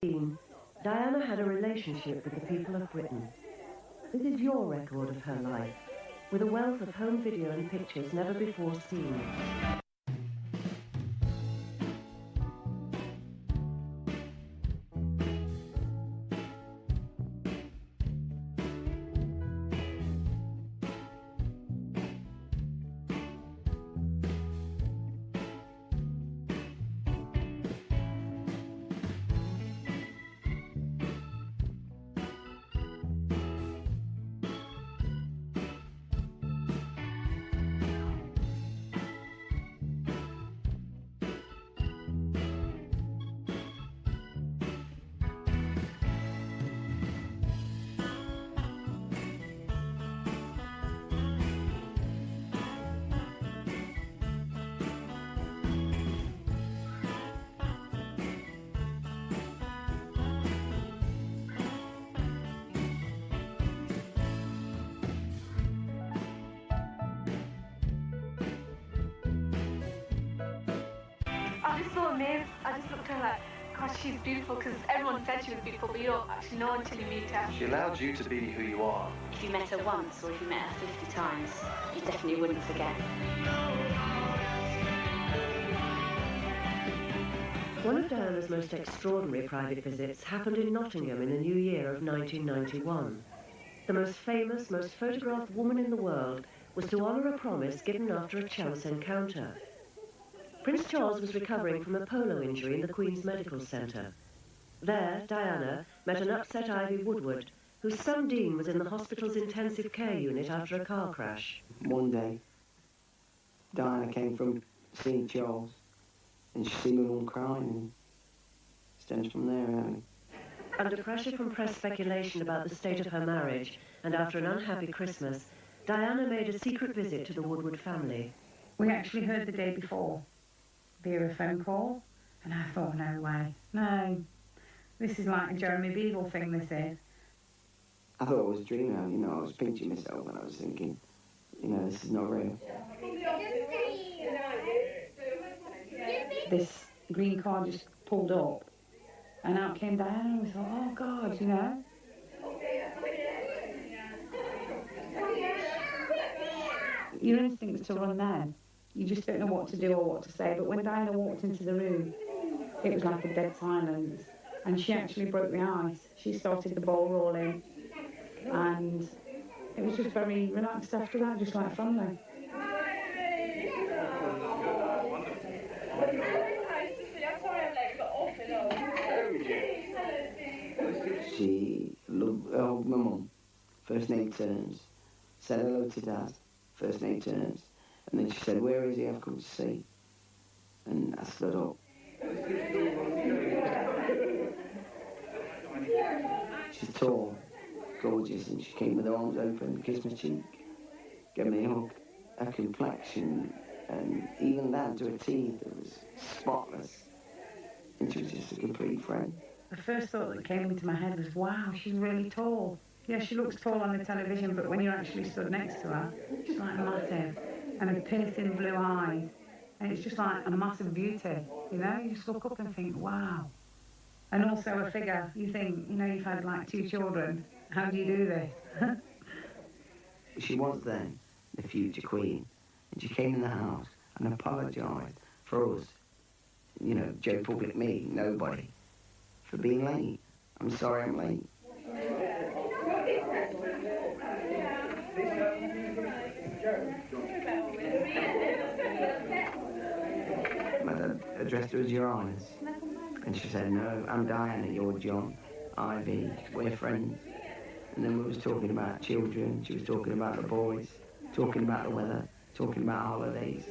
Diana had a relationship with the people of Britain. This is your record of her life, with a wealth of home video and pictures never before seen. I just so amazed. I just looked at her like, God, she's beautiful, because everyone said she was beautiful, but you don't actually know until you meet her. She allowed you to be who you are. If you met her once, or if you met her 50 times, you definitely wouldn't forget. One of Diana's most extraordinary private visits happened in Nottingham in the new year of 1991. The most famous, most photographed woman in the world was to honour a promise given after a chance encounter. Prince Charles was recovering from a polo injury in the Queen's Medical Centre. There, Diana met an upset Ivy Woodward, whose son Dean was in the hospital's intensive care unit after a car crash. One day, Diana came from seeing Charles, and she seen my mum crying, and stems from there, really. Under pressure from press speculation about the state of her marriage, and after an unhappy Christmas, Diana made a secret visit to the Woodward family. We actually heard the day before via a phone call, and I thought, no way, no, this is like a Jeremy Beadle thing, this is. I thought it was a dream, I was pinching myself and I was thinking, this is not real. This green car just pulled up, and out came Diana, and we thought, oh God, Your instinct is to run then. You just don't know what to do or what to say. But when Diana walked into the room, it was like a dead silence. And she actually broke the ice. She started the ball rolling. And it was just very relaxed after that, just like family. She loved my mum, first name turns, said hello to Dad, first name turns, and then she said, where is he? I've come to see. And I stood up. She's tall, gorgeous, and she came with her arms open, kissed my cheek, gave me a hug. Her complexion, and even down to her teeth, it was spotless. And she was just a complete friend. The first thought that came into my head was, wow, she's really tall. Yeah, she looks tall on the television, but when you're actually stood next to her, she's like massive. And her piercing blue eyes. And it's just like a massive beauty, You just look up and think, wow. And also a figure, you think, you've had like 2 children. How do you do this? She was then the future Queen. And she came in the house and apologised for us. Joe Public, me, nobody, for being late. I'm sorry I'm late. My dad addressed her as Your Highness. And she said, no, I'm Diana, you're John, Ivy, we're friends. And then we was talking about children, she was talking about the boys, talking about the weather, talking about holidays.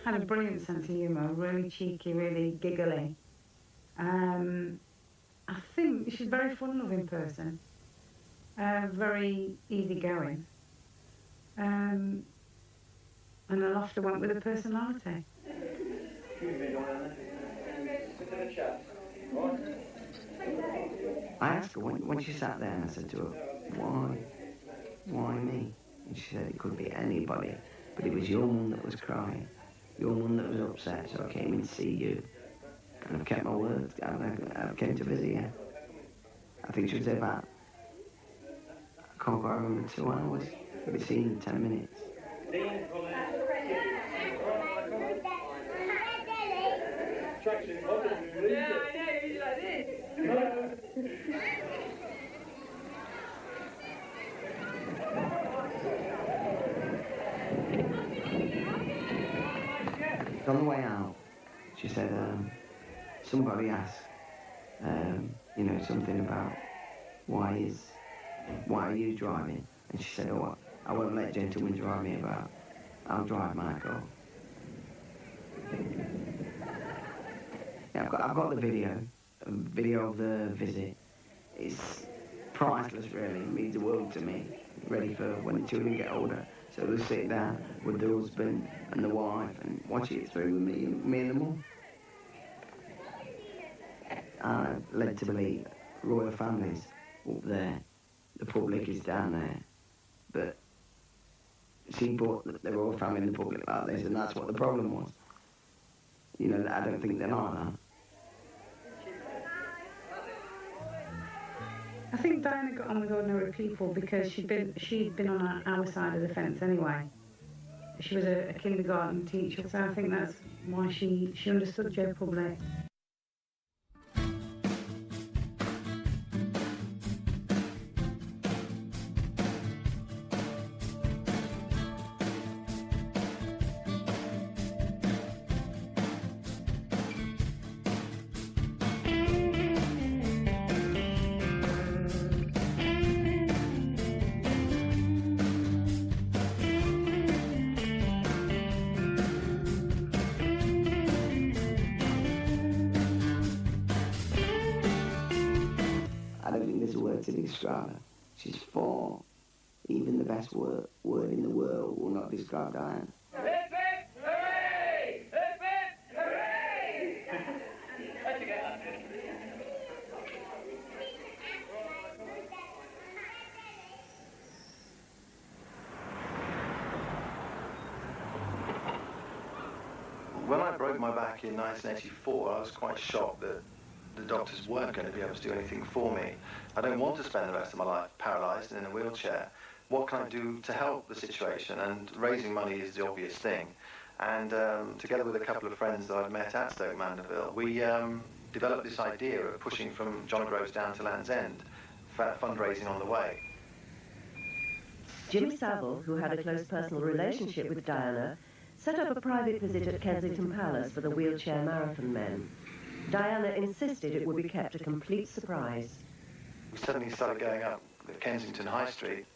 Had a brilliant sense of humour, really cheeky, really giggly. I think she's a very fun-loving person, very easygoing, and her laughter went with her personality. I asked her when she sat there, and I said to her, why me? And she said it could be anybody, but it was your mum that was crying, your mum that was upset, so I came in to see you. And I've kept my word. I came to visit you. I think she was there about, I can't quite remember, 2 hours. We've seen 10 minutes. On the way out, she said, somebody asked, something about why are you driving? And she said, oh, I won't let gentlemen drive me about. I'll drive my car. Yeah, I've got the video of the visit. It's priceless, really. It means the world to me. Ready for when the children get older. So they'll sit down with the husband and the wife and watch it through with me and the mum. I'm led to believe royal families up there, the public is down there. But she brought the royal family in the public like this, and that's what the problem was. I don't think they're like that. I think Diana got on with ordinary people because she'd been on our side of the fence anyway. She was a kindergarten teacher, so I think that's why she understood Joe Public. To describe her. She's 4. Even the best word in the world will not describe Diana. Hip, hip, hooray! Hip, hip, hooray! How'd you get that? When I broke my back in 1984, I was quite shocked that the doctors weren't going to be able to do anything for me. I don't want to spend the rest of my life paralysed and in a wheelchair. What can I do to help the situation? And raising money is the obvious thing. And together with a couple of friends that I'd met at Stoke Mandeville, we developed this idea of pushing from John Groves down to Land's End, fundraising on the way. Jimmy Savile, who had a close personal relationship with Diana, set up a private visit at Kensington Palace for the wheelchair marathon men. Diana insisted it would be kept a complete surprise. We suddenly started going up the Kensington High Street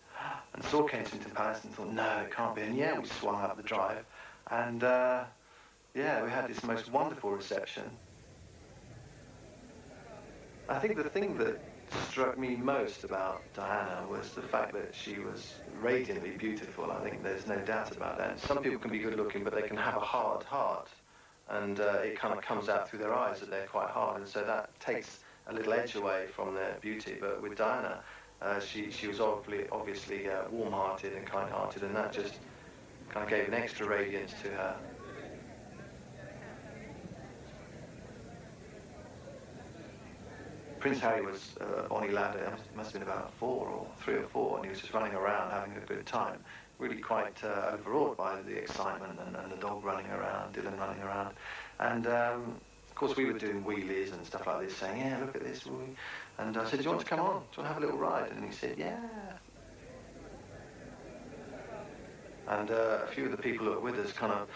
and saw Kensington Palace and thought, no, it can't be. And yeah, we swung up the drive and we had this most wonderful reception. I think the thing that struck me most about Diana was the fact that she was radiantly beautiful. I think there's no doubt about that. Some people can be good looking, but they can have a hard heart. And it kind of comes out through their eyes that they're quite hard, and so that takes a little edge away from their beauty. But with Diana, she was obviously warm-hearted and kind-hearted, and that just kind of gave an extra radiance to her. Prince Harry was a bonny lad, it must have been about 3 or 4, and he was just running around having a good time. Really quite overawed by the excitement and the dog running around, Dylan running around. And of course we were doing wheelies and stuff like this, saying, yeah, look at this. And I said, do you want to come on? Do you want to have a little ride? And he said, yeah. And a few of the people that were with us kind of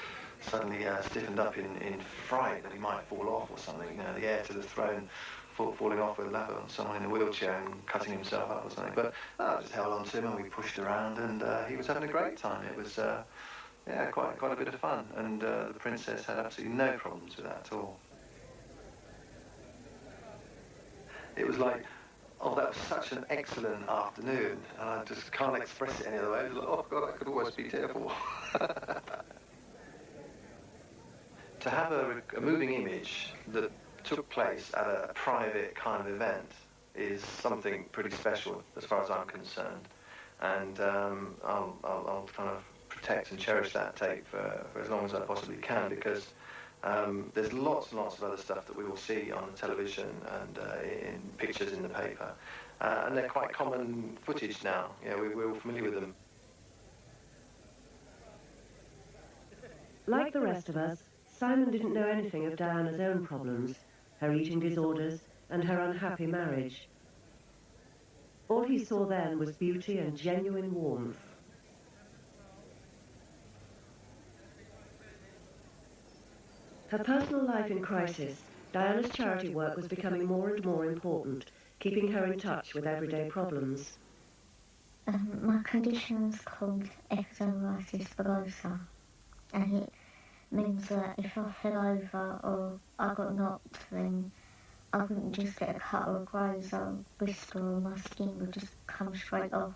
suddenly stiffened up in fright that he might fall off or something, the heir to the throne falling off with a lap on someone in a wheelchair and cutting himself up or something. But I just held on to him and we pushed around, and he was having a great time. It was, quite a bit of fun, and the princess had absolutely no problems with that at all. It was like, oh, that was such an excellent afternoon, and I just can't express it any other way. It was like, oh God, I could always be tearful. To have a moving image that took place at a private kind of event is something pretty special as far as I'm concerned, and I'll kind of protect and cherish that tape for as long as I possibly can, because there's lots and lots of other stuff that we will see on the television and in pictures in the paper, and they're quite common footage now. Yeah, we're all familiar with them. Like the rest of us, Simon didn't know anything of Diana's own problems, her eating disorders, and her unhappy marriage. All he saw then was beauty and genuine warmth. Her personal life in crisis, Diana's charity work was becoming more and more important, keeping her in touch with everyday problems. My condition is called epidermolysis bullosa, and it means that if I fell over or I got knocked, then I wouldn't just get a cut or a graze or a blister, or my skin would just come straight off.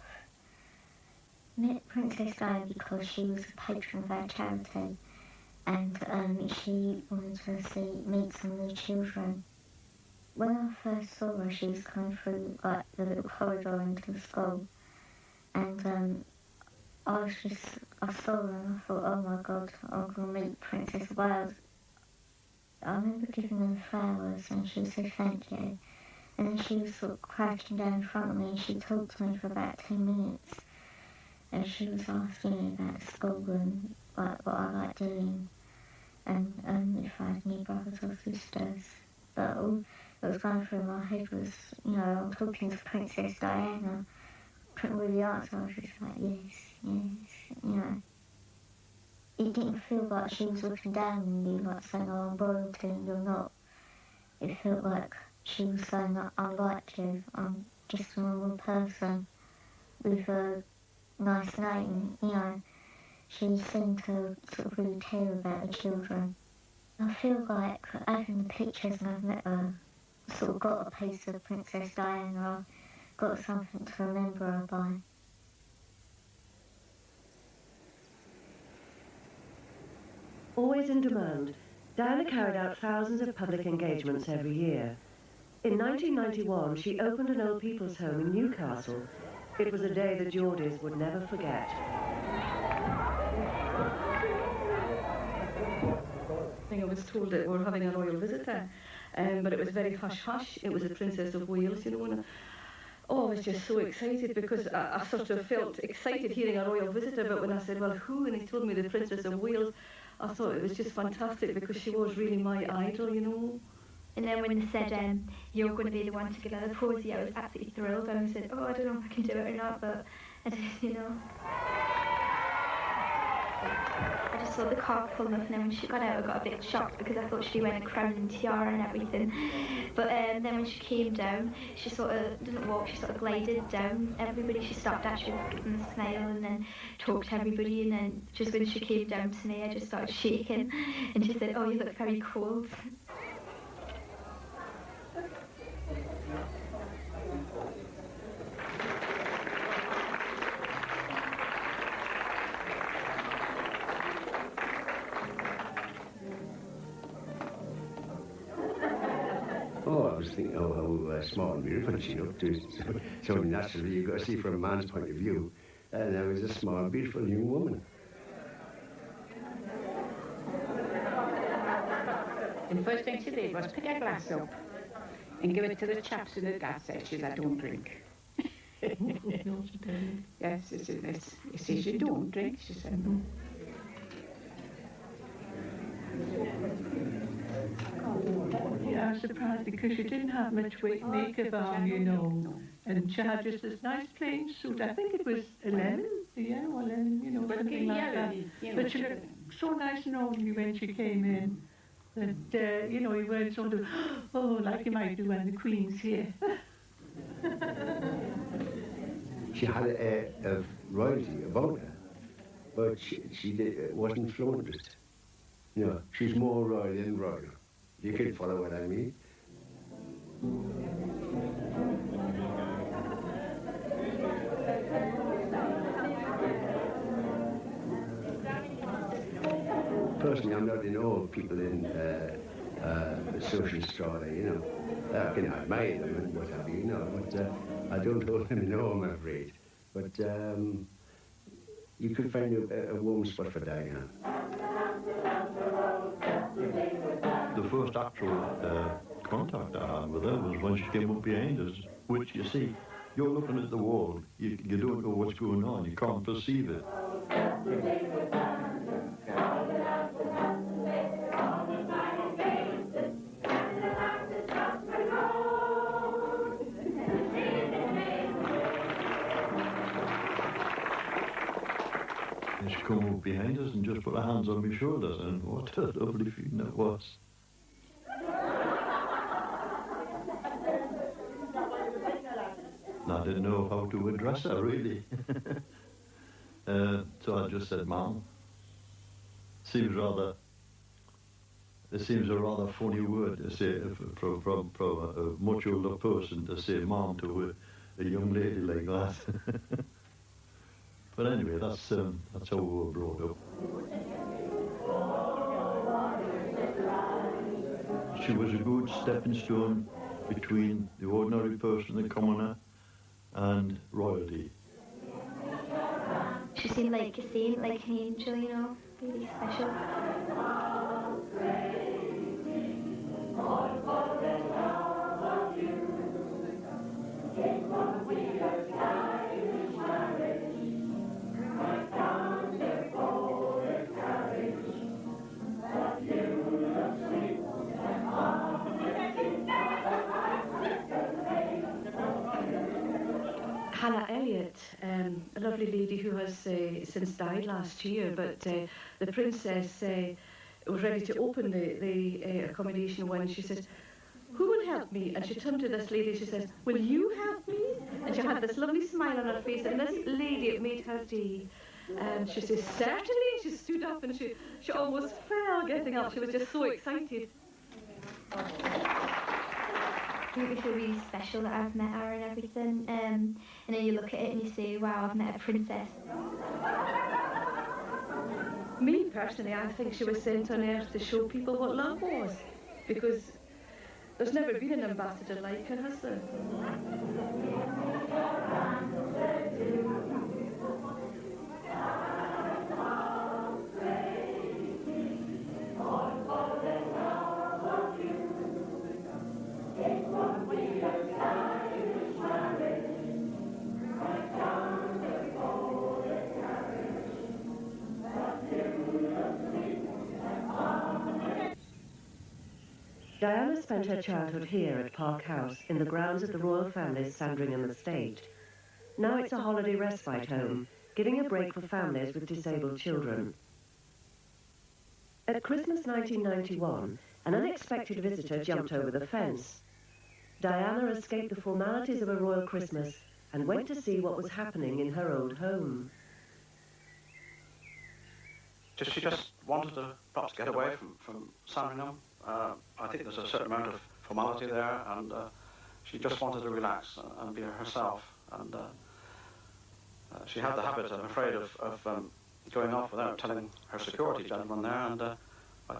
I met Princess Diana because she was a patron of our charity, and she wanted to meet some of the children. When I first saw her, she was coming through like the little corridor into the school, and I saw her and I thought, oh my God, I'm going to meet Princess of Wales. I remember giving her flowers and she said thank you. And then she was sort of crouching down in front of me and she talked to me for about 10 minutes. And she was asking me about school and like what I like doing, and if I had any brothers or sisters. But all that was going through my head was, I'm talking to Princess Diana. Couldn't really answer. I was just like, yes. It didn't feel like she was looking down on you, like saying, oh, I'm royalty and you're not. It felt like she was saying that I'm like you, I'm just a normal person with a nice name, She seemed to sort of really care about the children. I feel like having the pictures and I've met her, sort of got a piece of Princess Diana, I've got something to remember her by. Always in demand, Diana carried out thousands of public engagements every year. In 1991, she opened an old people's home in Newcastle. It was a day the Geordies would never forget. I was told that we were having a royal visitor, but it was very hush-hush. It was the Princess of Wales, and I was just so excited because I sort of felt excited hearing a royal visitor, but when I said, well, who? And he told me the Princess of Wales, I thought it was just fantastic because she was really my idol, And then when they said, you're going to be the one to give her the posy, I was absolutely thrilled. And I said, I don't know if I can do it or not, but I did, I just saw the car pull up, and then when she got out I got a bit shocked because I thought she went a crown and tiara and everything. But then when she came down, she sort of didn't walk, she sort of glided down everybody. She stopped actually and smiled and then talked to everybody, and then just when she came down to me I just started shaking and she said, oh, you look very cold. Oh, I was thinking, how smart and beautiful she looked. So naturally, you've got to see from a man's point of view, and there was a smart, beautiful young woman. And the first thing she did was pick a glass up and give it to the chaps in the gas station that don't drink. Yes, she says, you don't drink, she said. Yeah, I was surprised because she didn't have much makeup on, and she had just this nice plain suit. I think it was a lemon, or lemon, something like that. But she looked so nice and orderly when she came in that, you weren't sort of, like you might do when the Queen's here. She had an air of royalty about her, but she wasn't flaunted. She's more royal than royal. You can follow what I mean. Personally, I'm not in awe of people in social strata, you know. I can admire them and what have you, you know, but I don't hold them in awe, I'm afraid. But you could find a warm spot for Diana. The first actual contact I had with her was when she came up behind us, which, you see, you're looking at the wall, you don't know what's going on, you can't perceive it. And she come up behind us and just put her hands on my shoulders, and what a lovely feeling it was. I didn't know how to address her, really. So I just said, "Ma'am." It seems a rather funny word to say from a much older person to say "ma'am" to a young lady like that. But anyway, that's how we were brought up. She was a good stepping stone between the ordinary person, the commoner, and royalty. She seemed like a saint, like an angel, you know, really special. Hannah Elliott, a lovely lady who has since died last year, but the princess was ready to open the accommodation when she says, "Who will help me?" And she turned to this lady, she says, "Will you help me?" And she had this lovely smile on her face, and this lady, it made her day. And she says, "Certainly." She stood up and she almost fell getting up. She was just so excited. I think we feel really special that I've met her and everything. And then you look at it and you say, wow, I've met a princess. Me personally, I think she was sent on earth to show people what love was, because there's never been an ambassador like her, has there? Diana spent her childhood here at Park House in the grounds of the royal family's Sandringham estate. Now it's a holiday respite home, giving a break for families with disabled children. At Christmas 1991, an unexpected visitor jumped over the fence. Diana escaped the formalities of a royal Christmas and went to see what was happening in her old home. She just wanted to perhaps get away from Sandringham. I think there's a certain amount of formality there, and she just wanted to relax and be herself. And she had the habit, I'm afraid, of going off without telling her security gentleman there. And I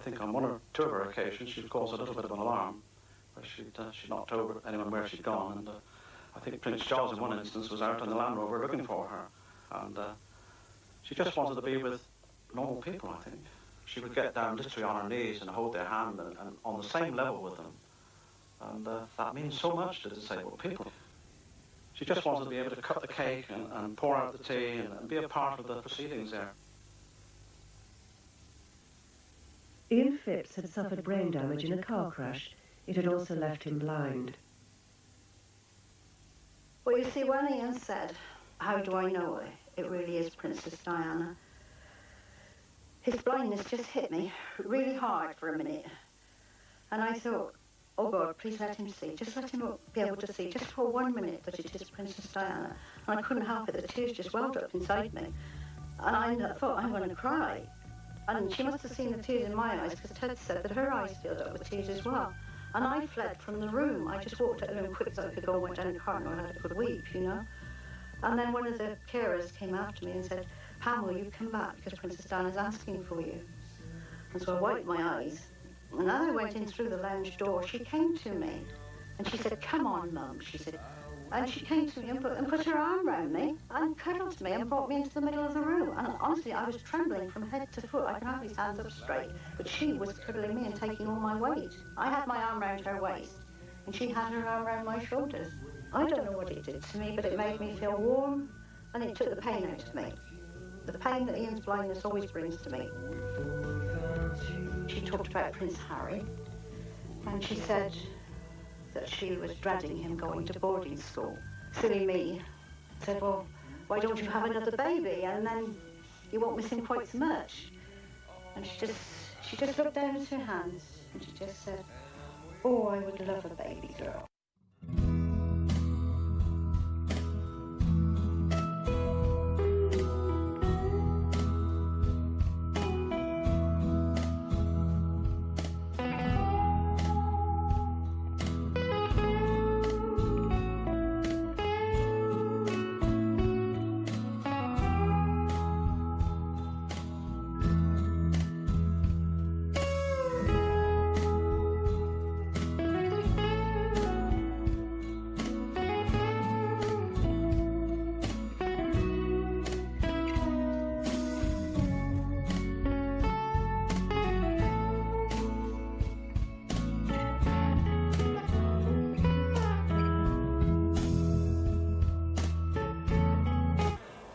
think on one or two of her occasions she'd caused a little bit of an alarm, where she'd not told anyone where she'd gone. And I think Prince Charles in one instance was out on the Land Rover looking for her. And she just wanted to be with normal people, I think. She would get down literally on her knees and hold their hand and on the same level with them. And that means so much to disabled people. She just wanted to be able to cut the cake and pour out the tea and be a part of the proceedings there. Ian Phipps had suffered brain damage in a car crash. It had also left him blind. Well, you see, when Ian said, "How do I know it really is Princess Diana?" his blindness just hit me really hard for a minute. And I thought, oh God, please let him see. Just let him be able to see, just for 1 minute, that it is Princess Diana. And I couldn't help it, the tears just welled up inside me. And I thought, I'm going to cry. And she must have seen the tears in my eyes, because Ted said that her eyes filled up with tears as well. And I fled from the room. I just walked out the room quick so I could go and went down the car and I had a good weep, you know. And then one of the carers came after me and said, "Pam, will you come back, because Princess Diana's asking for you?" And so I wiped my eyes And as I went in through the lounge door, she came to me and she said, "Come on, Mum," she said. And she came to me and put her arm round me and cuddled me and brought me into the middle of the room. And honestly, I was trembling from head to foot. I can hardly stand up straight. But she was cuddling me and taking all my weight. I had my arm round her waist and she had her arm round my shoulders. I don't know what it did to me, but it made me feel warm and it took the pain out of me. The pain that Ian's blindness always brings to me. She talked about Prince Harry and she said that she was dreading him going to boarding school. Silly me. Said, "Well, why don't you have another baby and then you won't miss him quite so much?" And she just looked down at her hands and she just said, "Oh, I would love a baby girl."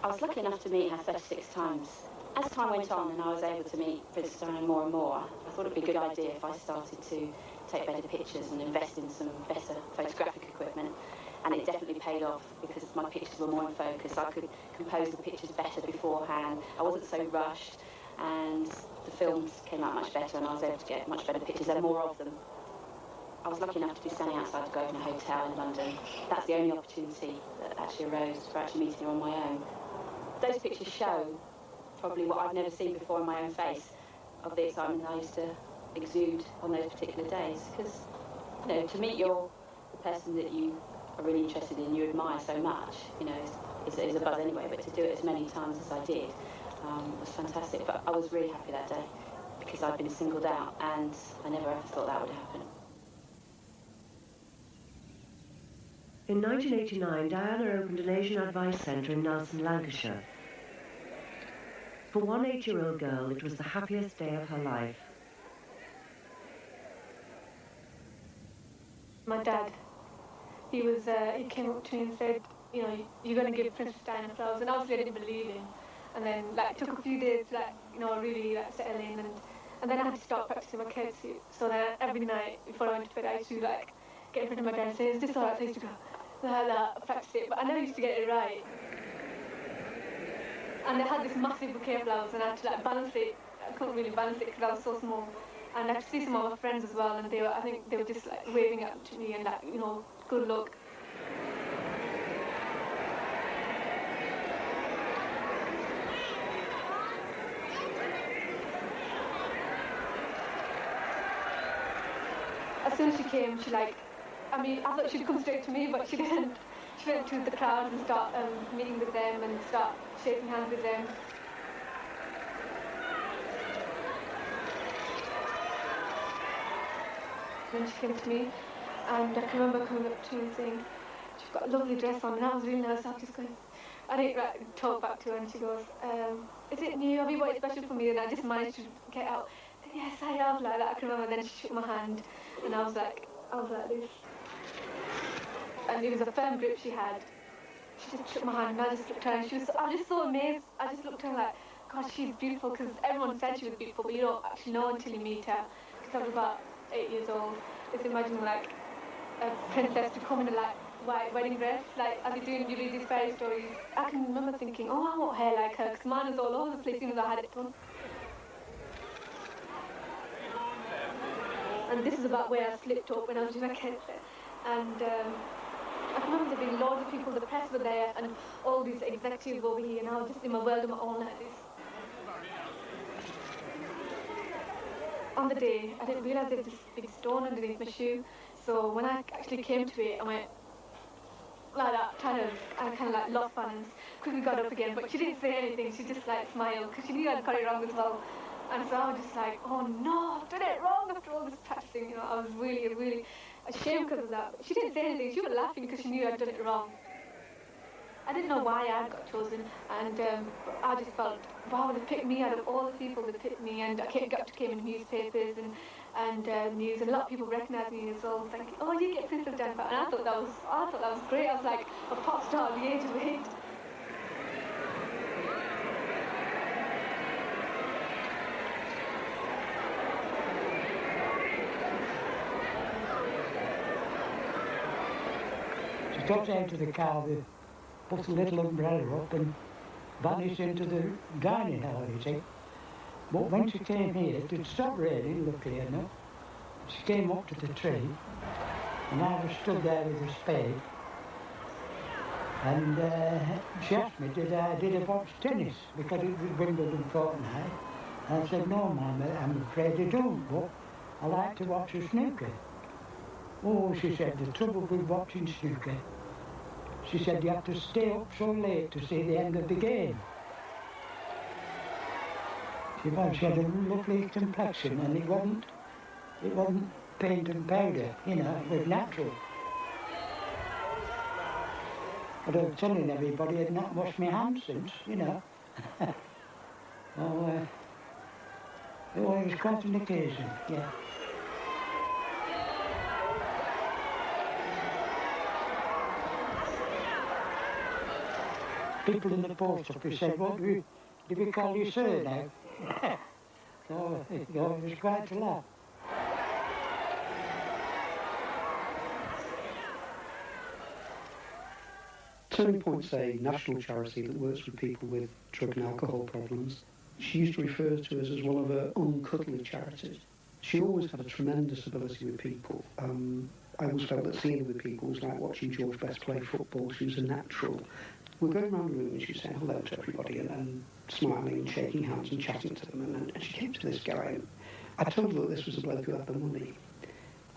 I was lucky enough to meet her 36 times. As time went on and I was able to meet Princess Diana more and more, I thought it'd be a good idea if I started to take better pictures and invest in some better photographic equipment. And it definitely paid off because my pictures were more in focus. I could compose the pictures better beforehand. I wasn't so rushed and the films came out much better and I was able to get much better pictures and more of them. I was lucky enough to be standing outside the Grosvenor Hotel in London. That's the only opportunity that actually arose for actually meeting her on my own. Those pictures show probably what I've never seen before in my own face of the excitement I used to exude on those particular days. Because, you know, to meet the person that you are really interested in, you admire so much, you know, is a buzz anyway, but to do it as many times as I did was fantastic. But I was really happy that day because I'd been singled out and I never ever thought that would happen. In 1989, Diana opened an Asian Advice Centre in Nelson, Lancashire. For one 8-year-old girl, it was the happiest day of her life. My dad, he came up to me and said, you know, "You're going to give Princess Diana flowers," and obviously I didn't believe him. And then, like, it took a few days to, like, you know, really, like, settle in, and then I had to start practicing my curtsy. So then every night before I went to bed, I used to, like, get in front of my dad and say, "Is this all right?" So I used to go, like that, practice it, but I never used to get it right. And I had this massive bouquet of flowers and I had to, like, balance it. I couldn't really balance it because I was so small. And I could see some of my friends as well, and I think they were just, like, waving up to me and, like, you know, good luck. As soon as she came, I thought she'd come straight to me, but she didn't. She went to the crowd and start meeting with them and start shaking hands with them. And then she came to me, and I can remember coming up to me and saying, "She's got a lovely dress on," and I was really nervous. I didn't talk back to her, and she goes, "Is it new? Have you bought it special for me?" And I just managed to get out, "Yes, I have," like that. I can remember. Then she shook my hand, and I was like this. And it was a firm grip she had. She just shook my hand and I just looked at her and I was just so amazed. I just looked at her like, "God, she's beautiful," because everyone said she was beautiful, but you don't actually know until you meet her. Because I was about 8 years old. Just imagine like a princess to come in a like white wedding dress, like as you read these fairy stories. I can remember thinking, "Oh, I want hair like her," because mine was all over the place as soon as I had it done. And this is about where I slipped up when I was in a kid. And I remember there being loads of people, the press were there, and all these executives over here, and I was just in my world of my own like this. On the day, I didn't realise there was this big stone underneath my shoe, so when I actually came to it, I went like that, I kind of like lost balance, quickly got up again, but she didn't say anything, she just like smiled, because she knew I'd got it wrong as well. And so I was just like, oh no, I've done it wrong after all this practicing. You know, I was really, really ashamed because of that. But she didn't say anything. She was laughing because she knew I'd done it wrong. I didn't know why I got chosen, and I just felt, wow, they picked me out of all the people. They picked me, and I came in newspapers and news, and a lot of people recognised me as well, thinking, oh, you get Princess Diana, and I thought that was great. I was like a pop star at the age of 8. She got out of the car, put a little umbrella up and vanished into the dining hall, you see. But when she came here, it had stopped raining, luckily enough. She came up to the tree, and I was stood there with a spade. And she asked me, did I watch tennis? Because it was Wimbledon fortnight. And I said, no, Mum, I'm afraid I don't, but I like to watch the snooker. Oh, she said, the trouble with watching snooker, she said, you have to stay up so late to see the end of the game. She had a lovely complexion, and it wasn't paint and powder, you know, it was natural. But I was telling everybody I'd not washed my hands since, you know. Oh, it was quite an occasion, yeah. People in the post office said, what do we call you sir now? So, it was quite a laugh. Turning Point's a national charity that works with people with drug and alcohol problems. She used to refer to us as one of her uncuddly charities. She always had a tremendous ability with people. I always felt that seeing her with people was like watching George Best play football. She was a natural. We're going around the room and she was saying hello to everybody and smiling and shaking hands and chatting to them. And she came to this guy, and I told her that this was a bloke who had the money.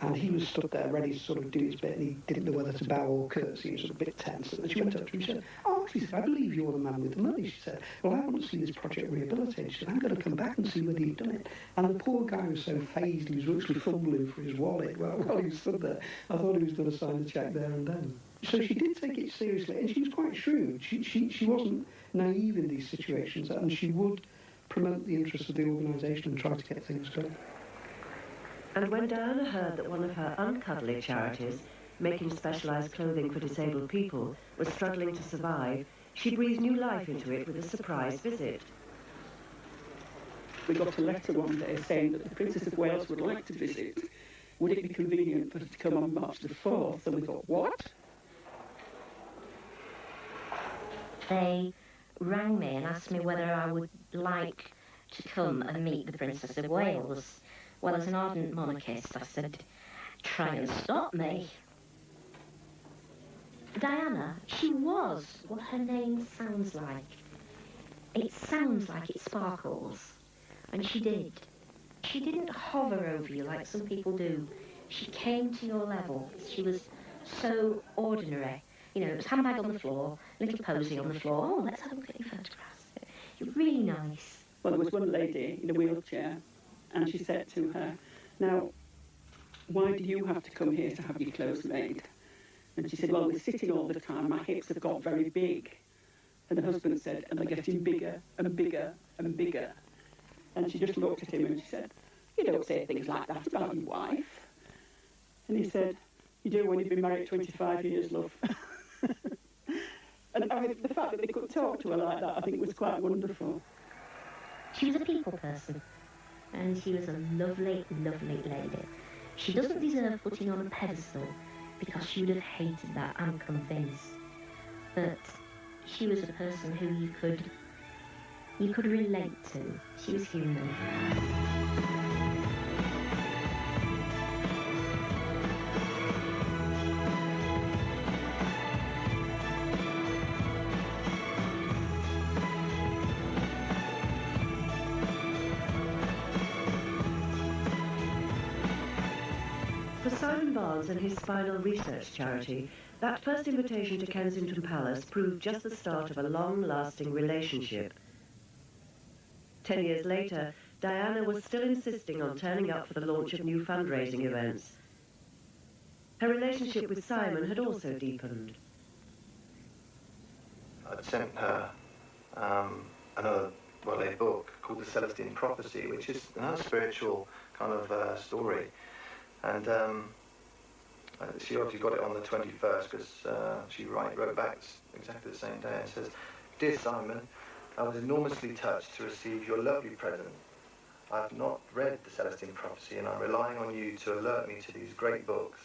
And he was stood there ready to sort of do his bit, and he didn't know whether to bow or curtsy. He was a bit tense. And then she went up to him and said, oh, she said, I believe you're the man with the money. She said, well, I want to see this project rehabilitated. She said, I'm going to come back and see whether you've done it. And the poor guy was so phased, he was actually fumbling for his wallet while he stood there. I thought he was going to sign the cheque there and then. So she did take it seriously, and she was quite shrewd. She wasn't naive in these situations, and she would promote the interests of the organisation and try to get things going. And when Diana heard that one of her uncuddly charities, making specialised clothing for disabled people, was struggling to survive, she breathed new life into it with a surprise visit. We got a letter one day saying that the Princess of Wales would like to visit. Would it be convenient for her to come on March the 4th? And we thought, what? They rang me and asked me whether I would like to come and meet the Princess of Wales. Well, as an ardent monarchist, I said, try and stop me. Diana, she was what her name sounds like. It sounds like it sparkles. And she did. She didn't hover over you like some people do. She came to your level. She was so ordinary. You know, it was handbag on the floor, little posy on the floor. Oh, let's have a look at your photographs. You're really nice. Well, there was one lady in a wheelchair, and she said to her, now, why do you have to come here to have your clothes made? And she said, well, we're sitting all the time, my hips have got very big. And the husband said, and they're getting bigger and bigger and bigger. And she just looked at him and she said, you don't say things like that about your wife. And he said, you do when you've been married 25 years, love. And I mean, the fact that they could talk to her like that, I think was quite wonderful. She was a people person, and she was a lovely, lovely lady. She doesn't deserve putting on a pedestal, because she would have hated that, I'm convinced. But she was a person who you could relate to. She was human. For Simon Barnes and his spinal research charity, that first invitation to Kensington Palace proved just the start of a long-lasting relationship. 10 years later, Diana was still insisting on turning up for the launch of new fundraising events. Her relationship with Simon had also deepened. I'd sent her another, a book called The Celestine Prophecy, which is a spiritual kind of story. And she obviously got it on the 21st because she wrote back exactly the same day and says, "Dear Simon, I was enormously touched to receive your lovely present. I have not read The Celestine Prophecy and I'm relying on you to alert me to these great books.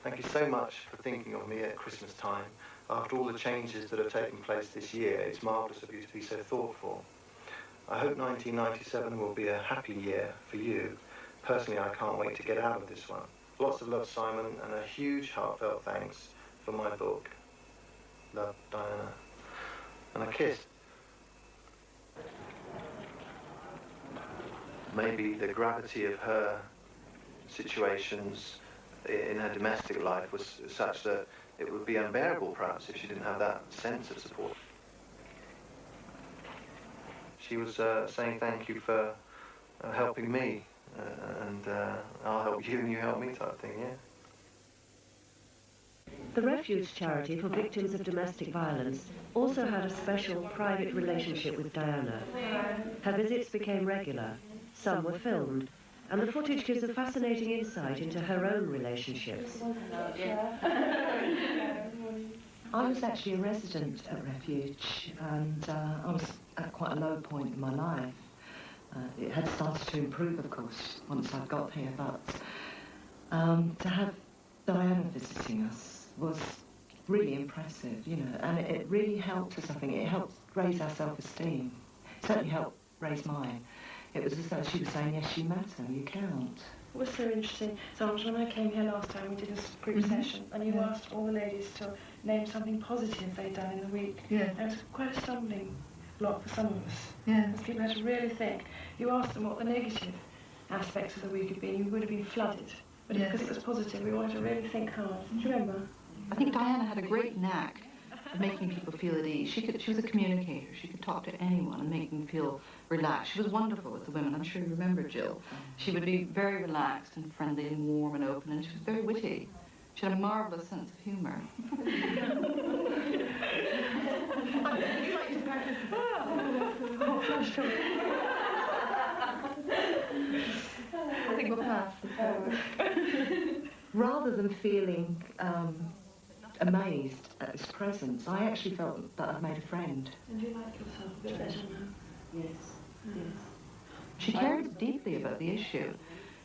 Thank you so much for thinking of me at Christmas time. After all the changes that have taken place this year, it's marvellous of you to be so thoughtful. I hope 1997 will be a happy year for you. Personally, I can't wait to get out of this one. Lots of love, Simon, and a huge heartfelt thanks for my book. Love, Diana." And I kissed. Maybe the gravity of her situations in her domestic life was such that it would be unbearable, perhaps, if she didn't have that sense of support. She was saying thank you for helping me, and I'll help you and you help me type thing, yeah. The Refuge charity for victims of domestic violence also had a special private relationship with Diana. Her visits became regular, some were filmed, and the footage gives a fascinating insight into her own relationships. I was actually a resident at Refuge, and I was at quite a low point in my life. It had started to improve, of course, once I got here, but to have Diana visiting us was really impressive, you know, and it really helped us, I think. It helped raise our self-esteem. It certainly helped raise mine. It was as though she was saying, yes, you matter, you count. It was so interesting. So when I came here last time, we did a group session, and you asked all the ladies to name something positive they'd done in the week. Yeah. And it was quite a stumbling block for some of us. Yeah. Because people had to really think. You asked them what the negative aspects of the week had been, you would have been flooded. But Yes. because it was positive, we wanted to really think hard. Do you remember? I think Diana had a great knack of making people feel at ease. She was a communicator. She could talk to anyone and make them feel relaxed. She was wonderful with the women. I'm sure you remember Jill. She would be very relaxed and friendly and warm and open, and she was very witty. She had a marvellous sense of humour. I think we'll pass the forward. Rather than feeling amazed at this presence, I actually felt that I'd made a friend. And you like yourself a bit better now? Yes. She cared deeply about the issue.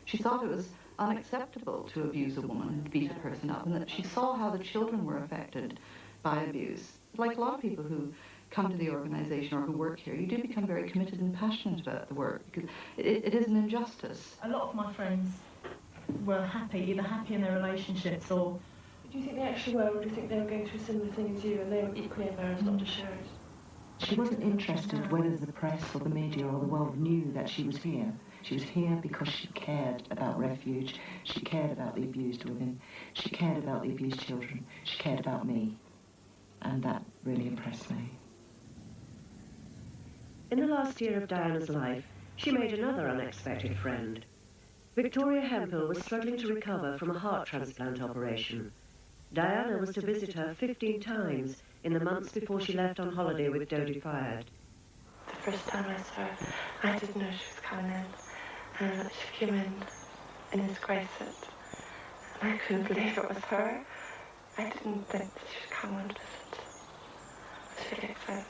She thought it was unacceptable to abuse a woman and beat a person up, and that she saw how the children were affected by abuse. Like a lot of people who come to the organisation or who work here, you do become very committed and passionate about the work, because it is an injustice. A lot of my friends were happy, either happy in their relationships or... Do you think they actually were, or do you think they were going through a similar thing as you and they were equally embarrassed not to share it? She wasn't interested whether the press or the media or the world knew that she was here. She was here because she cared about Refuge, she cared about the abused women, she cared about the abused children, she cared about me. And that really impressed me. In the last year of Diana's life, she made another unexpected friend. Victoria Hemphill was struggling to recover from a heart transplant operation. Diana was to visit her 15 times in the months before she left on holiday with Dodie Fayed. The first time I saw her, I didn't know she was coming in. And she came in this grey suit. And I couldn't believe it was her. I didn't think that she would come and visit. I was really excited.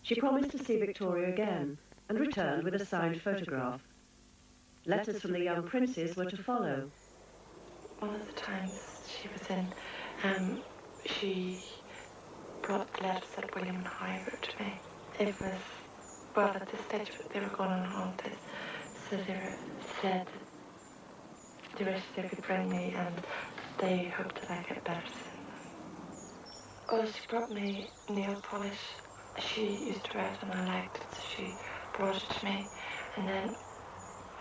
She promised to see Victoria again and returned with a signed photograph. Letters from the young princes were to follow. One of the times she was in, she brought letters that William and Harry wrote to me. It was, well, at this stage they were going on holidays, so they said they wished they could bring me and they hoped that I'd get better soon. Oh, she brought me nail polish. She used to wear it and I liked it, so she brought it to me. And then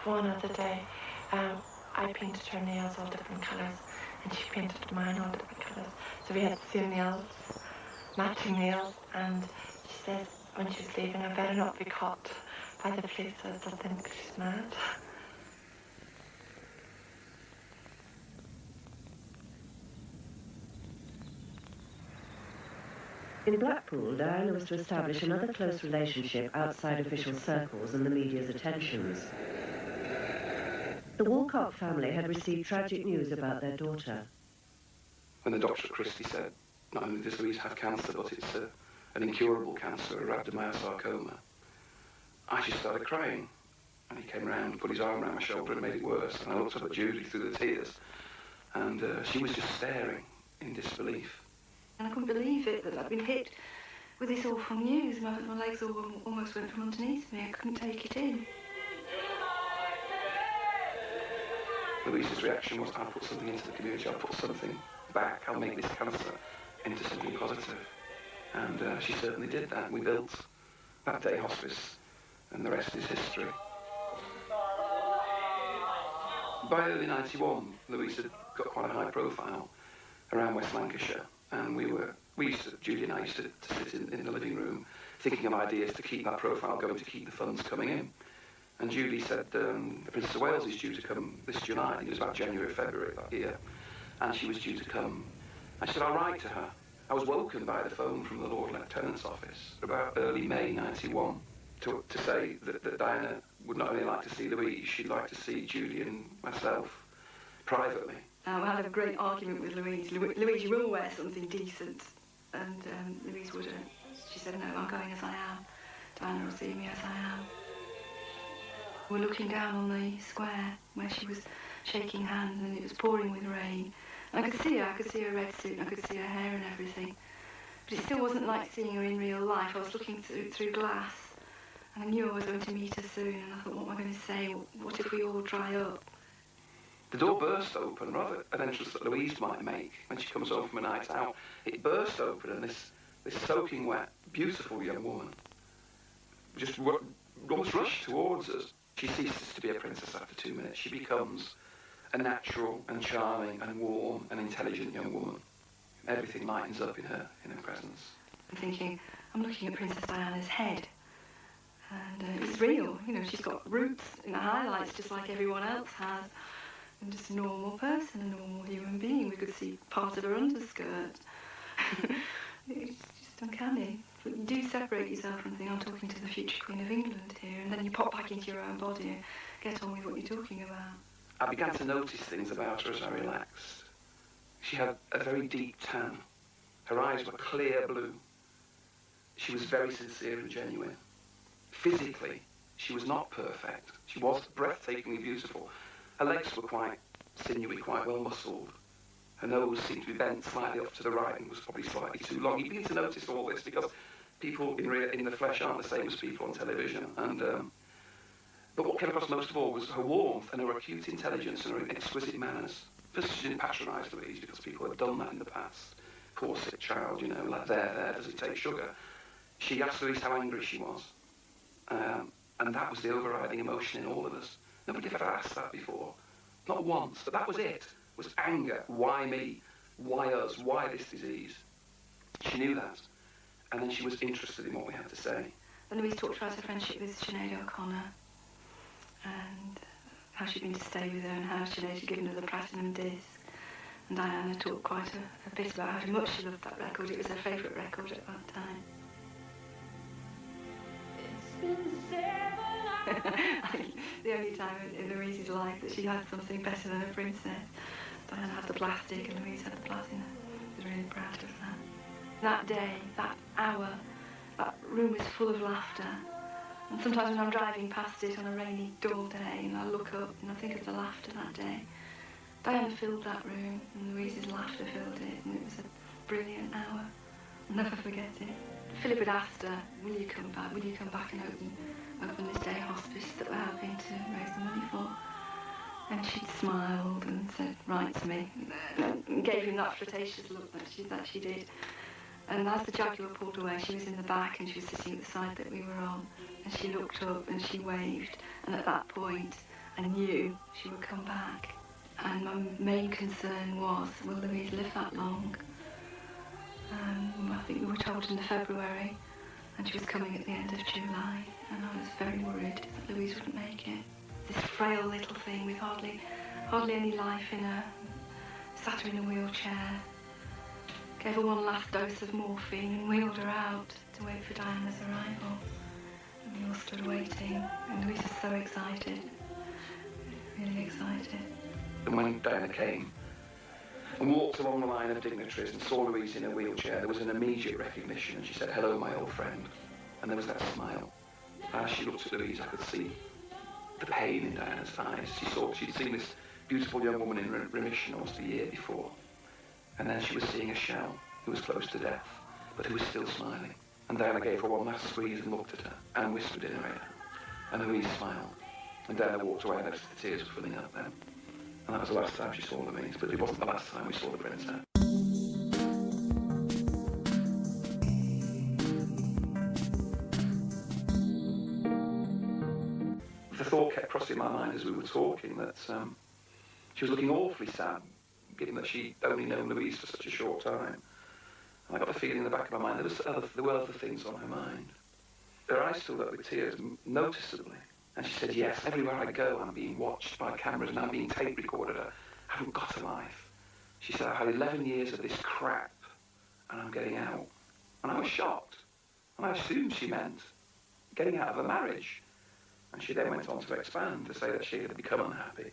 one other day, I painted her nails all different colours and she painted mine all different colours. So we had the same nails, matching nails, and she said when she was leaving, I better not be caught by the police, I still think she's mad. In Blackpool, Diana was to establish another close relationship outside official circles and the media's attentions. The Walcott family had received tragic news about their daughter. When the doctor at Christie said, not only does Louise have cancer, but it's an incurable cancer, a rhabdomyosarcoma, I just started crying. And he came round, put his arm around my shoulder and made it worse. And I looked up at Judy through the tears, and she was just staring in disbelief. And I couldn't believe it, that I'd been hit with this awful news. My legs almost went from underneath me. I couldn't take it in. Louise's reaction was, I'll put something into the community, I'll put something back, I'll make this cancer into something positive. And she certainly did that. We built that day hospice, and the rest is history. By early '91, Louise had got quite a high profile around West Lancashire, and Judy and I used to sit in the living room thinking of ideas to keep that profile going, to keep the funds coming in. And Judy said, the Princess of Wales is due to come this July. I think it was about January or February that year. And she was due to come. I said, I'll write to her. I was woken by the phone from the Lord Lieutenant's office about early May '91 to say that Diana would not only like to see Louise, she'd like to see Judy and myself privately. I had a great argument with Louise. Louise, you will wear something decent. And Louise wouldn't. She said, no, I'm going as I am. Diana will see me as I am. We're looking down on the square where she was shaking hands, and it was pouring with rain. And I could see her red suit, and I could see her hair and everything. But it still wasn't like seeing her in real life. I was looking through glass, and I knew I was going to meet her soon, and I thought, what am I going to say? What if we all dry up? The door burst open, rather an entrance that Louise might make when she comes home from a night out. It burst open, and this soaking wet, beautiful young woman just almost rushed towards us. She ceases to be a princess after 2 minutes. She becomes a natural and charming and warm and intelligent young woman. Everything lightens up in her presence. I'm thinking, I'm looking at Princess Diana's head. And it's real, you know, she's got roots in her highlights just like everyone else has. And just a normal person, a normal human being. We could see part of her underskirt. It's just uncanny. But you do separate yourself from things. I'm talking to the future Queen of England here, and then you pop back into your own body and get on with what you're talking about. I began to notice things about her as I relaxed. She had a very deep tan. Her eyes were clear blue. She was very sincere and genuine. Physically, she was not perfect. She was breathtakingly beautiful. Her legs were quite sinewy, quite well muscled. Her nose seemed to be bent slightly up to the right and was probably slightly too long. You begin to notice all this because people in the flesh aren't the same as people on television. But what came across most of all was her warmth and her acute intelligence and her exquisite manners. First, she didn't patronise Louise because people had done that in the past. Poor sick child, you know, like there, does he take sugar? She asked Louise how angry she was. And that was the overriding emotion in all of us. Nobody had ever asked that before. Not once, but that was it. Was anger. Why me? Why us? Why this disease? She knew that. And then she was interested in what we had to say. And Louise talked about her friendship with Sinead O'Connor and how she'd been to stay with her and how Sinead had given her the platinum disc. And Diana talked quite a bit about how much she loved that record. It was her favourite record at that time. The only time in Louise's life that she had something better than a princess. Diana had the plastic and Louise had the platinum. I was really proud of that. That day, that hour, that room was full of laughter. And sometimes when I'm driving past it on a rainy, dull day and I look up and I think of the laughter that day, Diana filled that room and Louise's laughter filled it, and it was a brilliant hour. I'll never forget it. Philip had asked her, will you come back? Will you come back and open this day hospice that we're helping to raise the money for? And she'd smiled and said, write to me. And gave him that flirtatious look that she did. And as the Jaguar pulled away, she was in the back and she was sitting at the side that we were on. And she looked up and she waved. And at that point, I knew she would come back. And my main concern was, will Louise live that long? I think we were told in February. And she was coming at the end of July, and I was very worried that Louise wouldn't make it. This frail little thing with hardly any life in her, sat her in a wheelchair, gave her one last dose of morphine and wheeled her out to wait for Diana's arrival. And we all stood waiting, and Louise was so excited, really excited. And when Diana came and walked along the line of dignitaries and saw Louise in a wheelchair, there was an immediate recognition, and she said, "Hello, my old friend." And there was that smile. As she looked at Louise, I could see the pain in Diana's eyes. She'd seen this beautiful young woman in remission almost a year before. And then she was seeing a shell who was close to death, but who was still smiling. And Diana gave her one last squeeze and looked at her and whispered in her ear. And Louise smiled. And Diana walked away, and noticed the tears were filling up then. And that was the last time she saw Louise, but it wasn't the last time we saw the princess. The thought kept crossing my mind as we were talking that she was looking awfully sad, given that she'd only known Louise for such a short time. And I got the feeling in the back of my mind there were other things on her mind. Her eyes filled up with tears, noticeably. And she said, "Yes, everywhere I go, I'm being watched by cameras and I'm being tape recorded. I haven't got a life." She said, "I've had 11 years of this crap and I'm getting out." And I was shocked. And I assumed she meant getting out of a marriage. And she then went on to expand to say that she had become unhappy,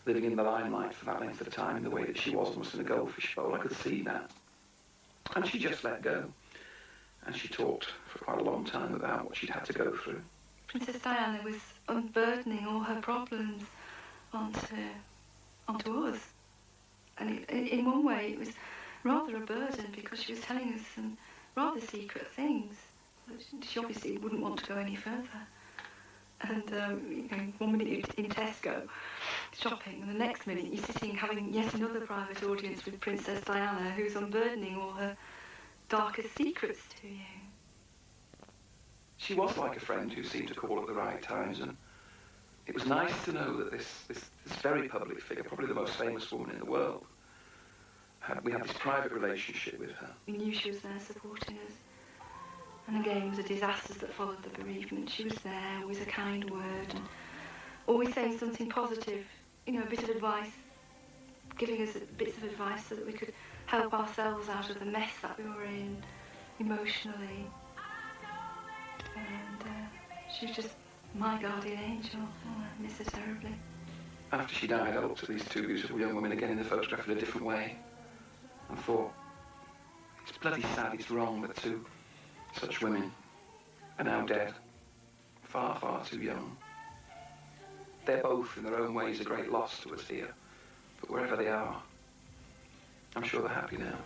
living in the limelight for that length of time in the way that she was, almost in a goldfish bowl. I could see that. And she just let go. And she talked for quite a long time about what she'd had to go through. Princess Diana was unburdening all her problems onto us. And in one way it was rather a burden, because she was telling us some rather secret things. She obviously wouldn't want to go any further. And 1 minute you're in Tesco shopping, and the next minute you're sitting having yet another private audience with Princess Diana, who's unburdening all her darkest secrets to you. She was like a friend who seemed to call at the right times, and it was nice to know that this very public figure, probably the most famous woman in the world, we had this private relationship with her. We knew she was there supporting us. And again, it was the disasters that followed the bereavement. She was there, always a kind word, and always saying something positive, a bit of advice, giving us bits of advice so that we could help ourselves out of the mess that we were in, emotionally. And she was just my guardian angel. Oh, I miss her terribly. After she died, I looked at these two beautiful young women again in the photograph in a different way and thought, it's bloody sad, it's wrong that two such women are now dead, far, far too young. They're both, in their own ways, a great loss to us here, but wherever they are, I'm sure they're happy now.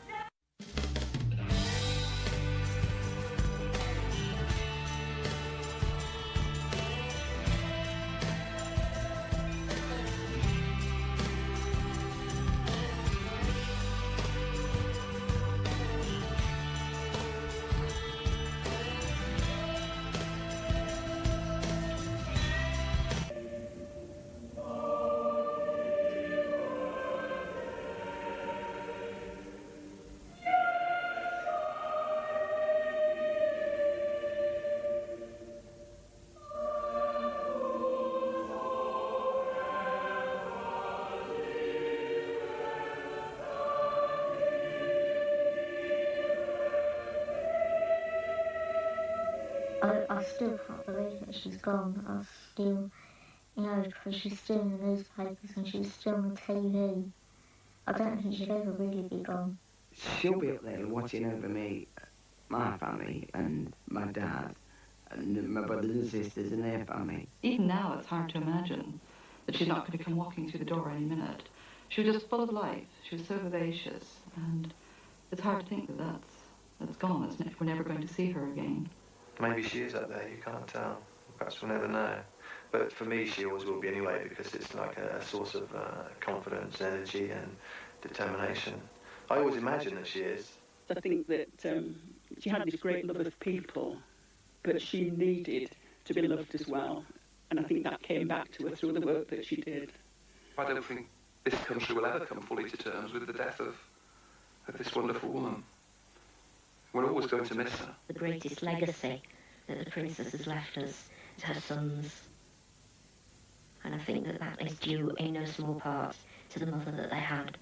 I still can't believe that she's gone. I still, because she's still in the newspapers and she's still on the TV. I don't think she'll ever really be gone. She'll be up there watching over me, my family, and my dad, and my brothers and sisters and their family. Even now, it's hard to imagine that she's not going to come walking through the door any minute. She was just full of life. She was so vivacious, and it's hard to think that that's gone. We're never going to see her again. Maybe she is up there, you can't tell. Perhaps we'll never know. But for me, she always will be anyway, because it's like a source of confidence, energy and determination. I always imagine that she is. I think that she had this great love of people, but she needed to be loved as well. And I think that came back to her through the work that she did. I don't think this country will ever come fully to terms with the death of this wonderful woman, We're always going to miss her. The greatest legacy that the princess has left us is her sons. And I think that that is due in no small part to the mother that they had.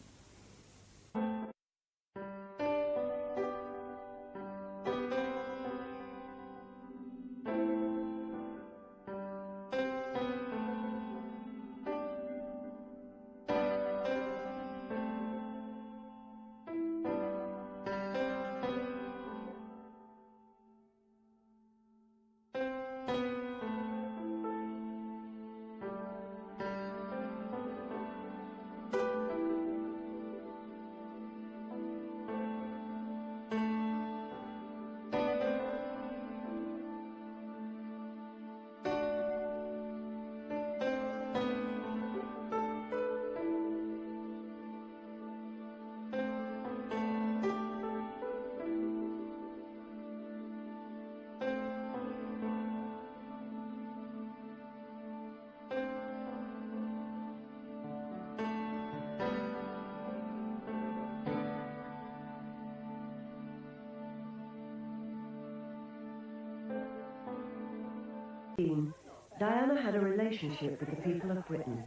Diana had a relationship with the people of Britain.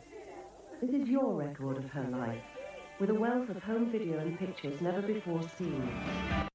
This is your record of her life, with a wealth of home video and pictures never before seen.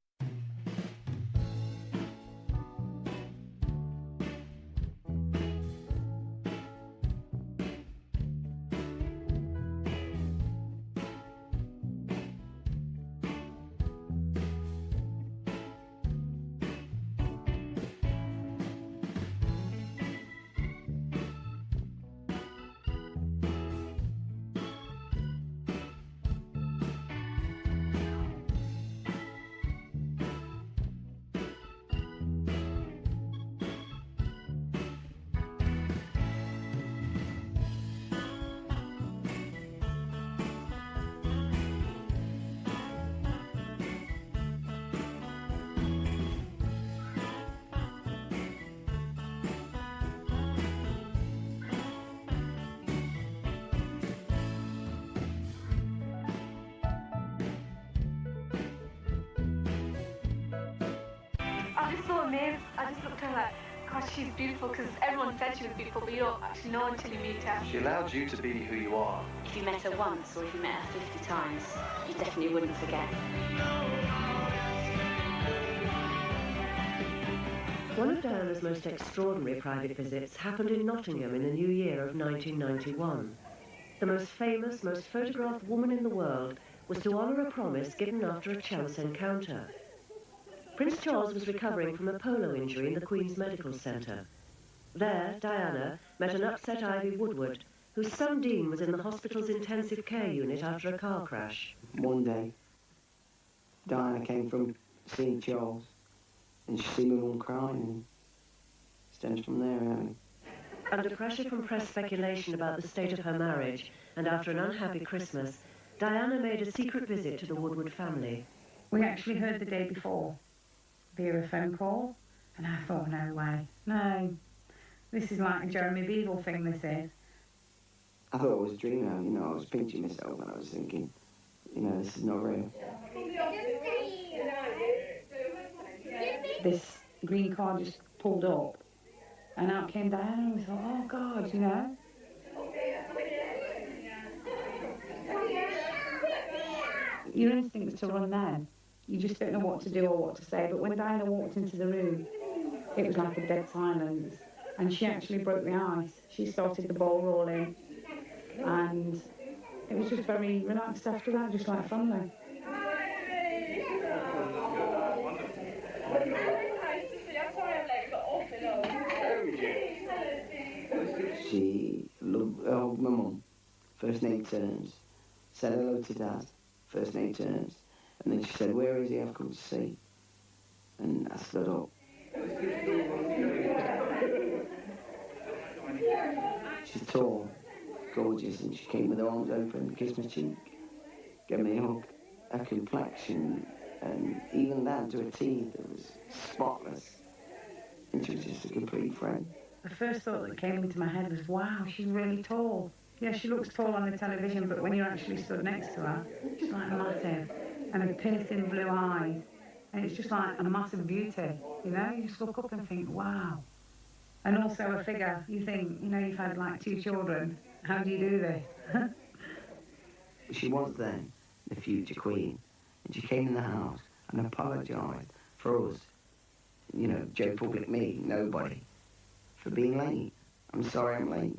I was so amazed. I just looked at her like, gosh, she's beautiful, because everyone said she was beautiful, but you don't actually know until you meet her. She allowed you to be who you are. If you met her once, or if you met her 50 times, you definitely wouldn't forget. One of Diana's most extraordinary private visits happened in Nottingham in the new year of 1991. The most famous, most photographed woman in the world was to honour a promise given after a chance encounter. Prince Charles was recovering from a polo injury in the Queen's Medical Centre. There, Diana met an upset Ivy Woodward, whose son Dean was in the hospital's intensive care unit after a car crash. One day, Diana came from seeing Charles, and she seen my mum crying, and it stems from there, really. Under pressure from press speculation about the state of her marriage, and after an unhappy Christmas, Diana made a secret visit to the Woodward family. We actually heard the day before, via a phone call, and I thought, no way, no, this is like a Jeremy Beadle thing, this is. I thought it was a dream, you know, I was pinching myself and I was thinking, you know, this is not real. This green car just pulled up, and out came Diana, and we thought, oh God, you know. Your instinct is to run then. You just don't know what to do or what to say. But when Diana walked into the room, it was like a dead silence. And she actually broke the ice. She started the ball rolling. And it was just very relaxed after that, just like family. She loved my mum, first name terms, said hello to Dad, first name terms, and then she said, where is he? I've come to see. And I stood up. She's tall, gorgeous, and she came with her arms open, kissed my cheek, gave me a hug. Her complexion, and even down to her teeth, it was spotless. And she was just a complete friend. The first thought that came into my head was, wow, she's really tall. Yeah, she looks tall on the television, but when you're actually stood next to her, she's like massive. And her piercing blue eyes, And it's just like a massive beauty, you know? You just look up and think, wow. And also a figure, you think, you know, you've had like 2 children. How do you do this? She was then the future queen, and she came in the house and apologised for us, you know, Joe Public, me, nobody, for being late. I'm sorry I'm late.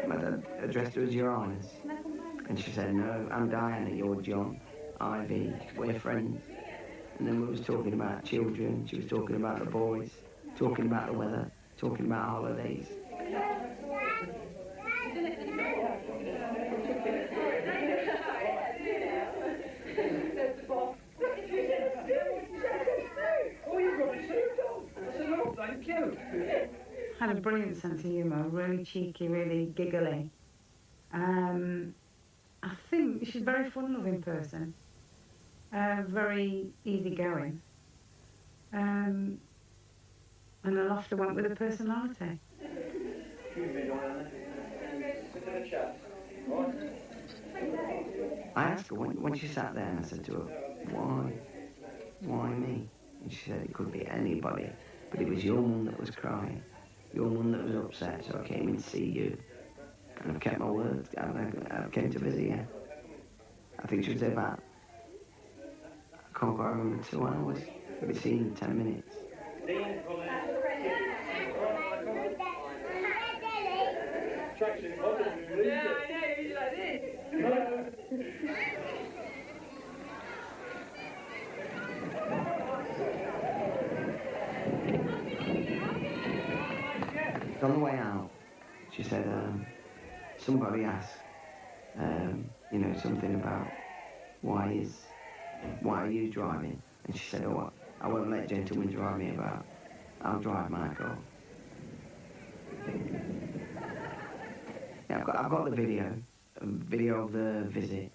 My dad addressed her as Your Highness, and she said, no, I'm Diana, you're John, Ivy, we're friends. And then we was talking about children, she was talking about the boys, talking about the weather, talking about holidays. Had a brilliant sense of humour, really cheeky, really giggly. I think she's a very fun-loving person, very easygoing, and a laughter went with her personality. I asked her when she sat there, and I said to her, why me? And she said it could be anybody, but it was your mum that was crying, your mum that was upset, so I came in to see you. And I've kept my word, I came to visit you. I think she was there about, I can't quite remember, 2 hours, but it seemed 10 minutes. On the way out, she said, somebody asked, you know, something about why are you driving? And she said, oh, I won't let gentlemen drive me about. I'll drive my car. Yeah, I've got the video of the visit.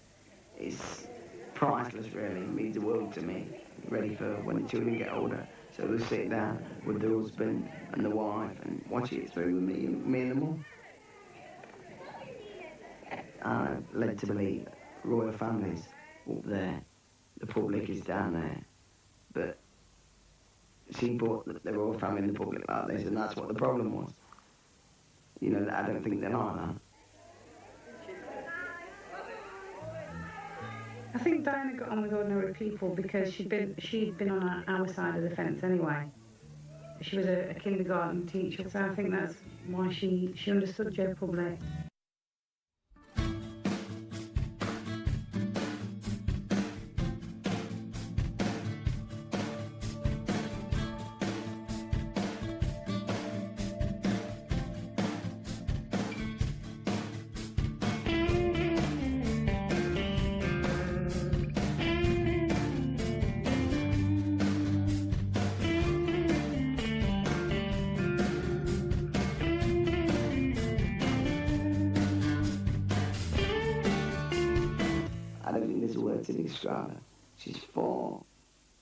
It's priceless, really. It means the world to me. Ready for when the children get older. So they'll sit down with the husband and the wife and watch it through with me and the mum. I'm led to believe royal families up there, the public is down there. But she brought the royal family and the public like this, and that's what the problem was. You know, I don't think they're like that. I think Diana got on with ordinary people because she'd been on our side of the fence anyway. She was a kindergarten teacher, so I think that's why she understood Joe Public. To describe her. She's 4.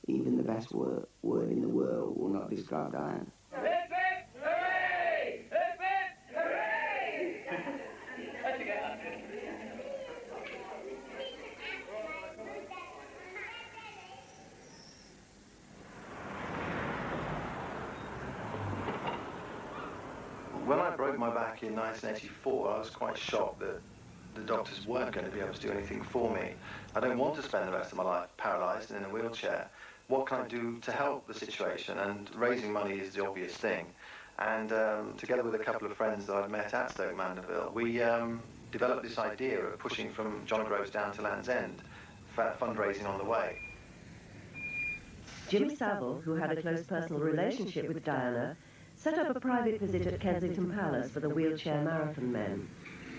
Even the best word in the world will not describe Diana. Hip, hip, hooray! Hip, hip, hooray! How'd you get that? When I broke my back in 1984, I was quite shocked that the doctors weren't going to be able to do anything for me. I don't want to spend the rest of my life paralysed and in a wheelchair. What can I do to help the situation? And raising money is the obvious thing. And together with a couple of friends that I'd met at Stoke Mandeville, we developed this idea of pushing from John Groves down to Land's End, fundraising on the way. Jimmy Savile, who had a close personal relationship with Diana, set up a private visit at Kensington Palace for the wheelchair marathon men.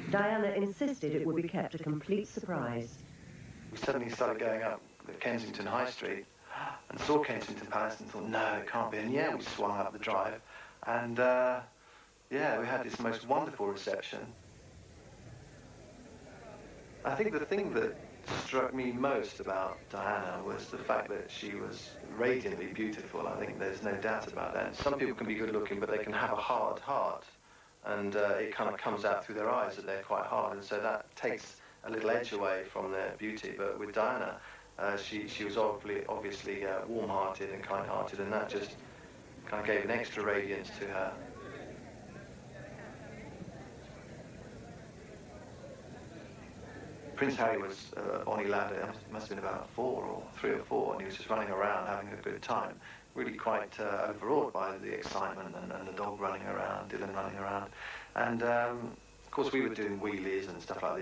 Diana insisted it would be kept a complete surprise. We suddenly started going up the Kensington High Street and saw Kensington Palace and thought, no, it can't be. And yeah, we swung up the drive and yeah, we had this most wonderful reception. I think the thing that struck me most about Diana was the fact that she was radiantly beautiful. I think there's no doubt about that. Some people can be good looking, but they can have a hard heart. and it kind of comes out through their eyes that they're quite hard, and so that takes a little edge away from their beauty. But with Diana, she was obviously warm-hearted and kind-hearted, and that just kind of gave an extra radiance to her. Prince Harry was a bonny lad. He must have been about 3 or 4, and he was just running around having a good time. Really quite overawed by the excitement and the dog running around, Dylan running around. And of course we were doing wheelies and stuff like this,